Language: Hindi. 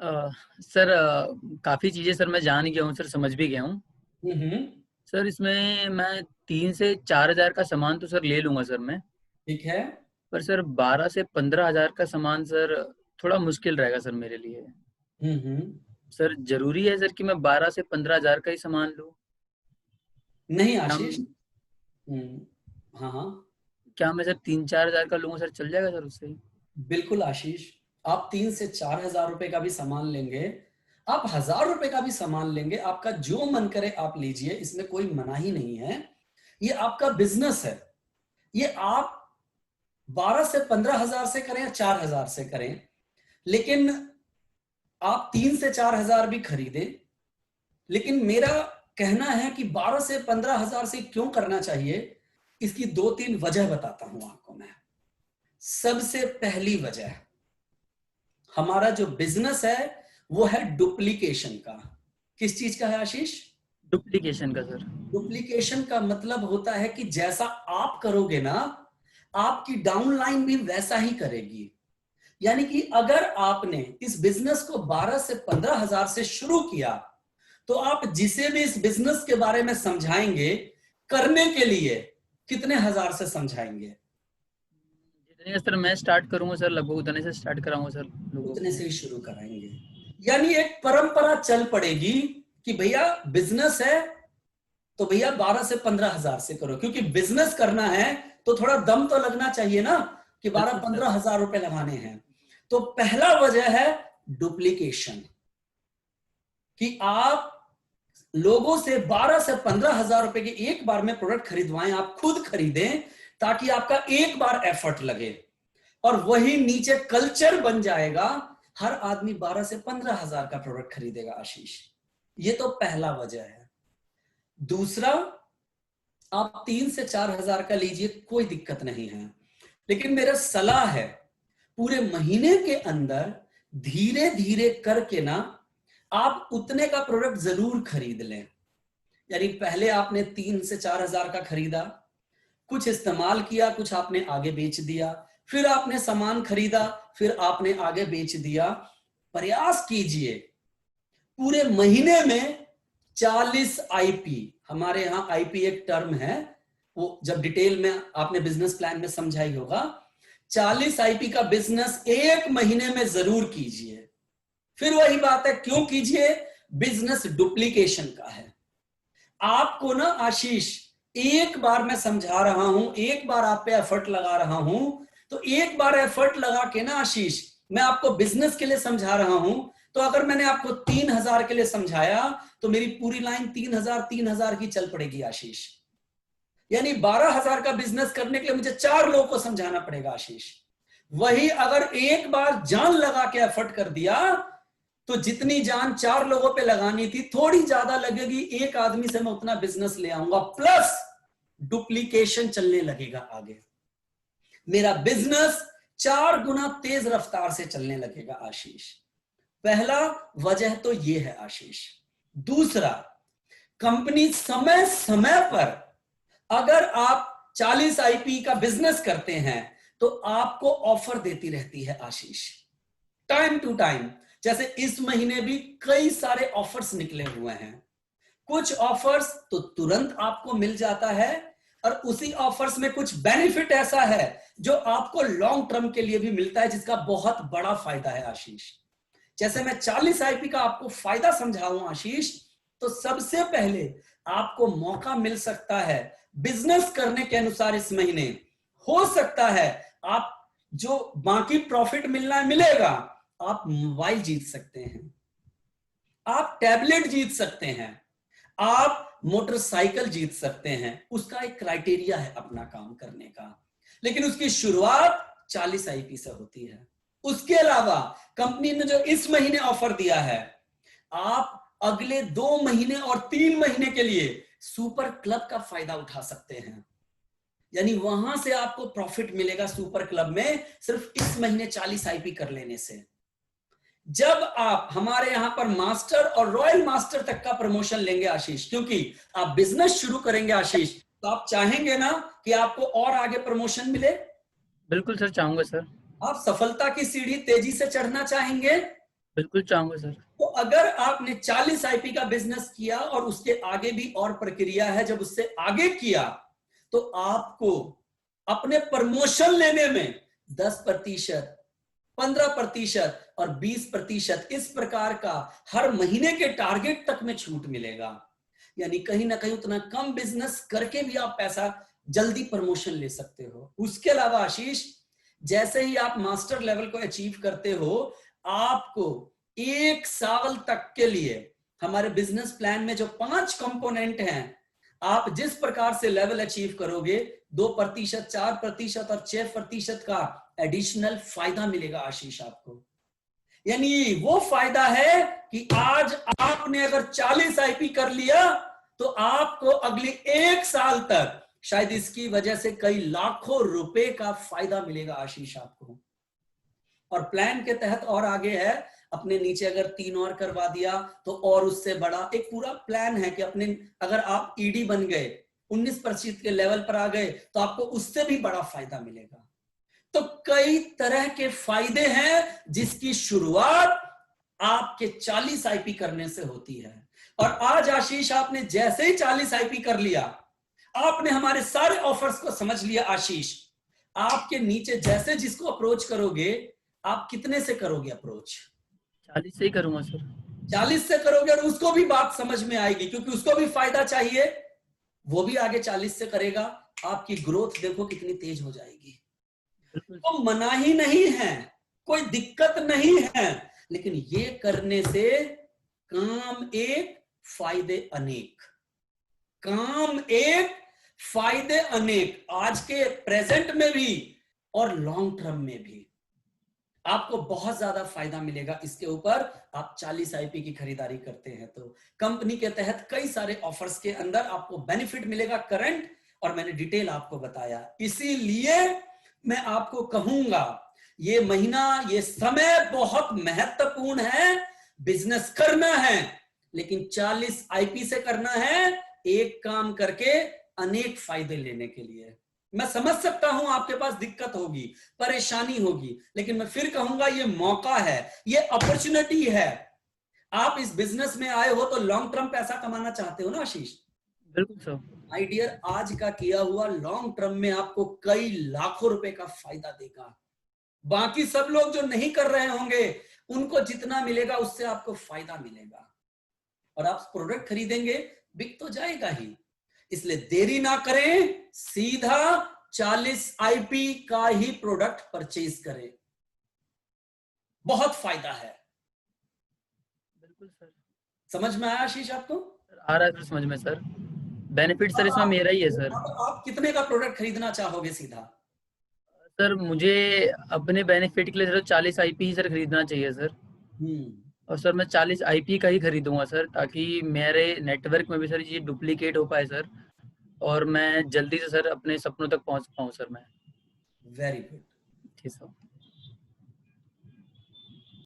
अ, सर, काफ़ी चीज़ें सर मैं जान गया हूँ सर, समझ भी गया हूँ। हम्म। सर इसमें मैं 3 से 4,000 का सामान तो सर ले लूँगा सर मैं। ठीक है। पर सर 12 से 15,000 का सामान सर थोड़ा मुश्किल रहेगा सर मेरे लिए। हम्म। सर ज़रूरी है सर कि मैं 12 से 15,000 का ही सामान लूँ? नहीं क्या आशीष। हाँ हाँ। क्या मैं सर 3-4 हज़ार का लूँगा सर, चल जाएगा सर उससे? बिल्कुल आशीष, आप 3 से 4 हजार रुपए का भी सामान लेंगे, आप 1,000 रुपए का भी सामान लेंगे, आपका जो मन करे आप लीजिए, इसमें कोई मनाही नहीं है। ये आपका बिजनेस है। ये आप 12 से 15 हजार से करें या 4 हजार से करें, लेकिन आप 3 से 4 हजार भी खरीदे। लेकिन मेरा कहना है कि 12 से 15 हजार से क्यों करना चाहिए, इसकी 2-3 वजह बताता हूं आपको मैं। सबसे पहली वजह, हमारा जो बिजनेस है वो है डुप्लीकेशन का। किस चीज का है आशीष? डुप्लीकेशन का सर। डुप्लीकेशन का मतलब होता है कि जैसा आप करोगे ना, आपकी डाउनलाइन भी वैसा ही करेगी। यानी कि अगर आपने इस बिजनेस को 12 से 15 हजार से शुरू किया, तो आप जिसे भी इस बिजनेस के बारे में समझाएंगे करने के लिए, कितने हजार से समझाएंगे? जितने सर मैं स्टार्ट करूँगा सर, लगभग उतने से स्टार्ट कराऊँगा सर लोगों उतने को। से ही शुरू कराएंगे। यानी एक परंपरा चल पड़ेगी कि भैया बिजनेस है तो भैया 12 से 15 हजार से करो, क्योंकि बिजनेस करना है तो थोड़ा दम तो लगना चाहिए ना, कि बारह बिल्कुल सर। पंद्रह हजार रुपए लगाने हैं। तो पहला वजह है डुप्लीकेशन, कि आप लोगों से 12 से 15 हजार रुपए के एक बार में प्रोडक्ट खरीदवाएं, आप खुद खरीदें, ताकि आपका एक बार एफर्ट लगे, और वही नीचे कल्चर बन जाएगा। हर आदमी 12 से 15 हजार का प्रोडक्ट खरीदेगा आशीष। ये तो पहला वजह है। दूसरा, आप 3 से 4 हजार का लीजिए, कोई दिक्कत नहीं है, लेकिन मेरा सलाह है पूरे महीने के अंदर धीरे धीरे करके ना, आप उतने का प्रोडक्ट जरूर खरीद लें। यानी पहले आपने 3 से 4 हजार का खरीदा, कुछ इस्तेमाल किया, कुछ आपने आगे बेच दिया, फिर आपने सामान खरीदा, फिर आपने आगे बेच दिया। प्रयास कीजिए पूरे महीने में 40 आईपी, हमारे यहां आईपी एक टर्म है, वो जब डिटेल में आपने बिजनेस प्लान में समझाई होगा। 40 आईपी का बिजनेस एक महीने में जरूर कीजिए। फिर वही बात है, क्यों कीजिए? बिजनेस डुप्लीकेशन का है। आपको ना आशीष, एक बार मैं समझा रहा हूं, एक बार आप पे एफर्ट लगा रहा हूं, तो एक बार एफर्ट लगा के ना आशीष, मैं आपको बिजनेस के लिए समझा रहा हूं। तो अगर मैंने आपको 3 हजार के लिए समझाया, तो मेरी पूरी लाइन 3 हजार की चल पड़ेगी आशीष। यानी 12 हजार का बिजनेस करने के लिए मुझे 4 लोगों को समझाना पड़ेगा आशीष। वही अगर एक बार जान लगा के एफर्ट कर दिया, तो जितनी जान 4 लोगों पे लगानी थी थोड़ी ज्यादा लगेगी, एक आदमी से मैं उतना बिजनेस ले आऊंगा, प्लस डुप्लीकेशन चलने लगेगा आगे। मेरा बिजनेस 4 गुना तेज रफ्तार से चलने लगेगा आशीष। पहला वजह तो यह है आशीष। दूसरा, कंपनी समय समय पर, अगर आप 40 आईपी का बिजनेस करते हैं, तो आपको ऑफर देती रहती है आशीष, टाइम टू टाइम। जैसे इस महीने भी कई सारे ऑफर्स निकले हुए हैं। कुछ ऑफर्स तो तुरंत आपको मिल जाता है, और उसी ऑफर्स में कुछ बेनिफिट ऐसा है जो आपको लॉन्ग टर्म के लिए भी मिलता है, जिसका बहुत बड़ा फायदा है आशीष। जैसे मैं 40 आईपी का आपको फायदा समझाऊं आशीष, तो सबसे पहले आपको मौका मिल सकता है बिजनेस करने के अनुसार इस महीने, हो सकता है आप जो बाकी प्रॉफिट मिलना है मिलेगा, आप मोबाइल जीत सकते हैं, आप टैबलेट जीत सकते हैं, आप मोटरसाइकिल जीत सकते हैं। उसका एक क्राइटेरिया है अपना काम करने का, लेकिन उसकी शुरुआत 40 आईपी से होती है। उसके अलावा कंपनी ने जो इस महीने ऑफर दिया है, आप अगले 2 महीने और 3 महीने के लिए सुपर क्लब का फायदा उठा सकते हैं। यानी वहां से आपको प्रॉफिट मिलेगा सुपर क्लब में, सिर्फ इस महीने 40 आईपी कर लेने से। जब आप हमारे यहां पर मास्टर और रॉयल मास्टर तक का प्रमोशन लेंगे आशीष, क्योंकि आप बिजनेस शुरू करेंगे आशीष, तो आप चाहेंगे ना कि आपको और आगे प्रमोशन मिले। बिल्कुल सर, चाहूँगा सर। आप सफलता की सीढ़ी तेजी से चढ़ना चाहेंगे। बिल्कुल चाहूंगा सर। तो अगर आपने 40 आईपी का बिजनेस किया और उसके आगे भी और प्रक्रिया है, जब उससे आगे किया तो आपको अपने प्रमोशन लेने में 10%, 15% और 20% इस प्रकार का हर महीने के टारगेट तक में छूट मिलेगा। यानी कहीं ना कहीं उतना कम बिजनेस करके भी आप पैसा जल्दी प्रमोशन ले सकते हो। उसके अलावा आशीष, जैसे ही आप मास्टर लेवल को अचीव करते हो, आपको 1 साल तक के लिए हमारे बिजनेस प्लान में जो 5 कंपोनेंट हैं, आप जिस प्रकार से लेवल अचीव करोगे, 2%, 4% और 6% का एडिशनल फायदा मिलेगा आशीष आपको। यानी वो फायदा है कि आज आपने अगर 40 आईपी कर लिया तो आपको अगले 1 साल तक शायद इसकी वजह से कई लाखों रुपए का फायदा मिलेगा आशीष आपको। और प्लान के तहत और आगे है, अपने नीचे अगर 3 और करवा दिया तो और उससे बड़ा एक पूरा प्लान है कि अपने अगर आप ईडी बन गए, 19% के लेवल पर आ गए, तो आपको उससे भी बड़ा फायदा मिलेगा। तो कई तरह के फायदे हैं जिसकी शुरुआत आपके 40 आईपी करने से होती है। और आज आशीष, आपने जैसे ही 40 आईपी कर लिया, आपने हमारे सारे ऑफर्स को समझ लिया आशीष, आपके नीचे जैसे जिसको अप्रोच करोगे, आप कितने से करोगे अप्रोच? 40 से ही करूंगा सर। 40 से करोगे, और उसको भी बात समझ में आएगी क्योंकि उसको भी फायदा चाहिए, वो भी आगे 40 से करेगा। आपकी ग्रोथ देखो कितनी तेज हो जाएगी। तो मनाही नहीं है, कोई दिक्कत नहीं है, लेकिन ये करने से काम एक, फायदे अनेक। काम एक, फायदे अनेक, आज के प्रेजेंट में भी और लॉन्ग टर्म में भी आपको बहुत ज्यादा फायदा मिलेगा इसके ऊपर। आप 40 आईपी की खरीदारी करते हैं तो कंपनी के तहत कई सारे ऑफर्स के अंदर आपको बेनिफिट मिलेगा करंट, और मैंने डिटेल आपको बताया। इसीलिए मैं आपको कहूंगा, ये महीना, ये समय बहुत महत्वपूर्ण है। बिजनेस करना है लेकिन 40 आईपी से करना है, एक काम करके अनेक फायदे लेने के लिए। मैं समझ सकता हूं आपके पास दिक्कत होगी, परेशानी होगी, लेकिन मैं फिर कहूंगा ये मौका है, ये अपॉर्चुनिटी है। आप इस बिजनेस में आए हो तो लॉन्ग टर्म पैसा कमाना चाहते हो ना आशीष? बिल्कुल सर। माय डियर, आज का किया हुआ लॉन्ग टर्म में आपको कई लाखों रुपए का फायदा देगा। बाकी सब लोग जो नहीं कर रहे होंगे, उनको जितना मिलेगा उससे आपको फायदा मिलेगा, और आप प्रोडक्ट खरीदेंगे, बिक तो जाएगा ही। इसलिए देरी ना करें, सीधा 40 आईपी का ही प्रोडक्ट परचेज करें, बहुत फायदा है। बिल्कुल सर। समझ में आया आशीष आपको? आ रहा है सर समझ में सर। बेनिफिट सर इसमें मेरा ही है सर। आप कितने का प्रोडक्ट खरीदना चाहोगे सीधा? सर मुझे अपने बेनिफिट के लिए सर 40 आईपी ही सर खरीदना चाहिए सर। और सर मैं 40 आईपी का ही खरीदूंगा सर, ताकि मेरे नेटवर्क में भी सर ये डुप्लीकेट हो पाए सर, और मैं जल्दी से सर अपने सपनों तक पहुंच पाऊं सर मैं। Very good. ठीक सर।